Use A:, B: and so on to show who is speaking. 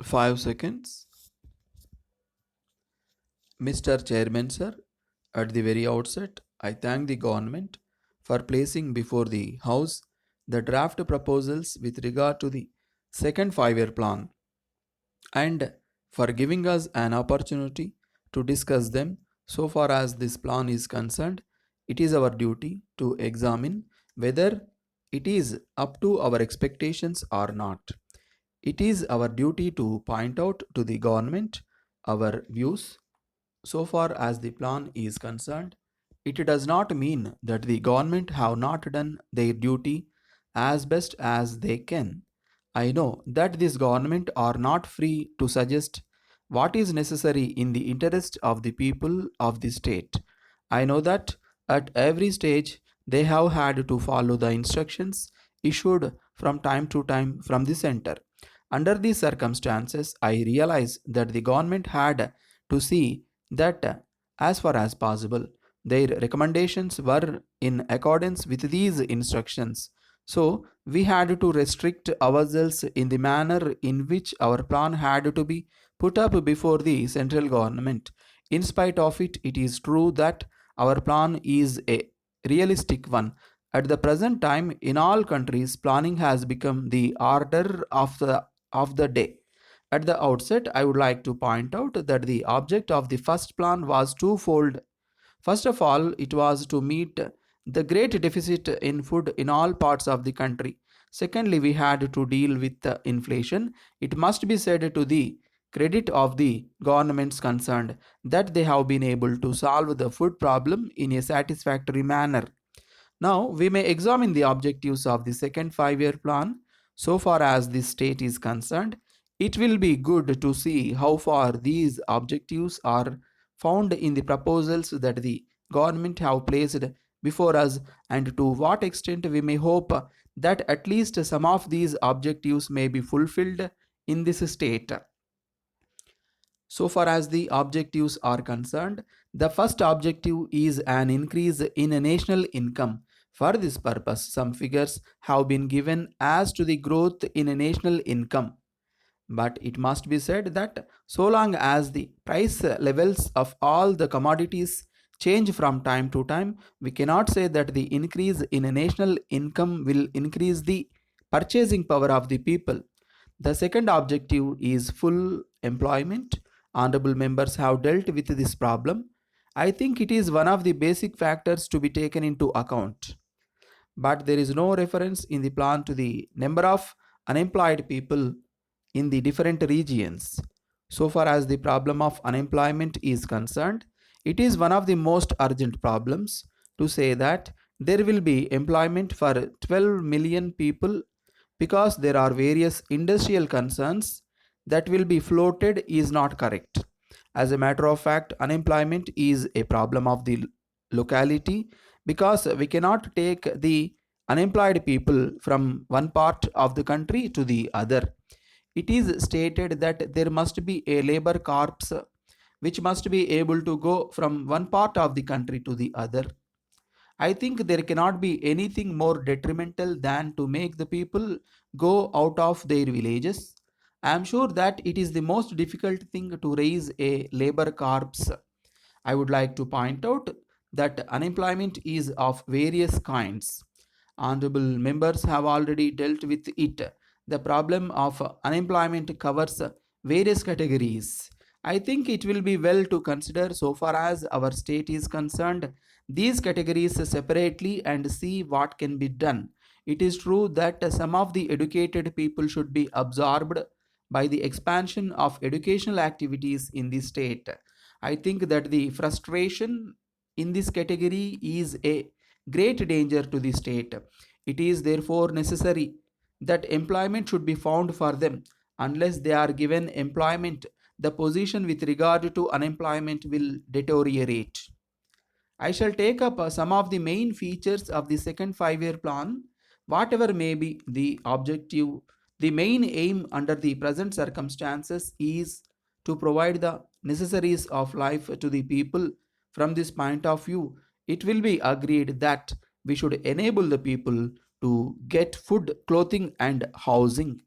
A: 5 seconds. Mr. Chairman, sir, at the very outset, I thank the government for placing before the House the draft proposals with regard to the second 5 year plan and for giving us an opportunity to discuss them. So far as this plan is concerned, it is our duty to examine whether it is up to our expectations or not. It is our duty to point out to the government our views. So far as the plan is concerned, it does not mean that the government have not done their duty as best as they can. I know that this government are not free to suggest what is necessary in the interest of the people of the state. I know that at every stage they have had to follow the instructions issued from time to time from the center. Under these circumstances, I realize that the government had to see that, as far as possible, their recommendations were in accordance with these instructions. So, we had to restrict ourselves in the manner in which our plan had to be put up before the central government. In spite of it, it is true that our plan is a realistic one. At the present time, in all countries, planning has become the order of the day. At the outset, I would like to point out that the object of the first plan was twofold. First of all, it was to meet the great deficit in food in all parts of the country. Secondly, we had to deal with the inflation. It must be said to the credit of the governments concerned that they have been able to solve the food problem in a satisfactory manner. Now, we may examine the objectives of the second 5 year plan. So far as the state is concerned, it will be good to see how far these objectives are found in the proposals that the government have placed before us, and to what extent we may hope that at least some of these objectives may be fulfilled in this state. So far as the objectives are concerned, the first objective is an increase in a national income. For this purpose, some figures have been given as to the growth in a national income. But it must be said that so long as the price levels of all the commodities change from time to time, we cannot say that the increase in a national income will increase the purchasing power of the people. The second objective is full employment. Honorable members have dealt with this problem. I think it is one of the basic factors to be taken into account. But there is no reference in the plan to the number of unemployed people in the different regions. So far as the problem of unemployment is concerned, it is one of the most urgent problems to say that there will be employment for 12 million people because there are various industrial concerns that will be floated is not correct. As a matter of fact, unemployment is a problem of the locality because we cannot take the unemployed people from one part of the country to the other. It is stated that there must be a labor corps which must be able to go from one part of the country to the other. I think there cannot be anything more detrimental than to make the people go out of their villages. I am sure that it is the most difficult thing to raise a labor corps. I would like to point out that unemployment is of various kinds. Honorable members have already dealt with it. The problem of unemployment covers various categories. I think it will be well to consider, so far as our state is concerned, these categories separately and see what can be done. It is true that some of the educated people should be absorbed by the expansion of educational activities in the state. I think that the frustration in this category is a great danger to the state. It is therefore necessary that employment should be found for them. Unless they are given employment, the position with regard to unemployment will deteriorate. I shall take up some of the main features of the second 5 year plan. Whatever may be the objective, the main aim under the present circumstances is to provide the necessaries of life to the people. From this point of view, it will be agreed that we should enable the people to get food, clothing, and housing.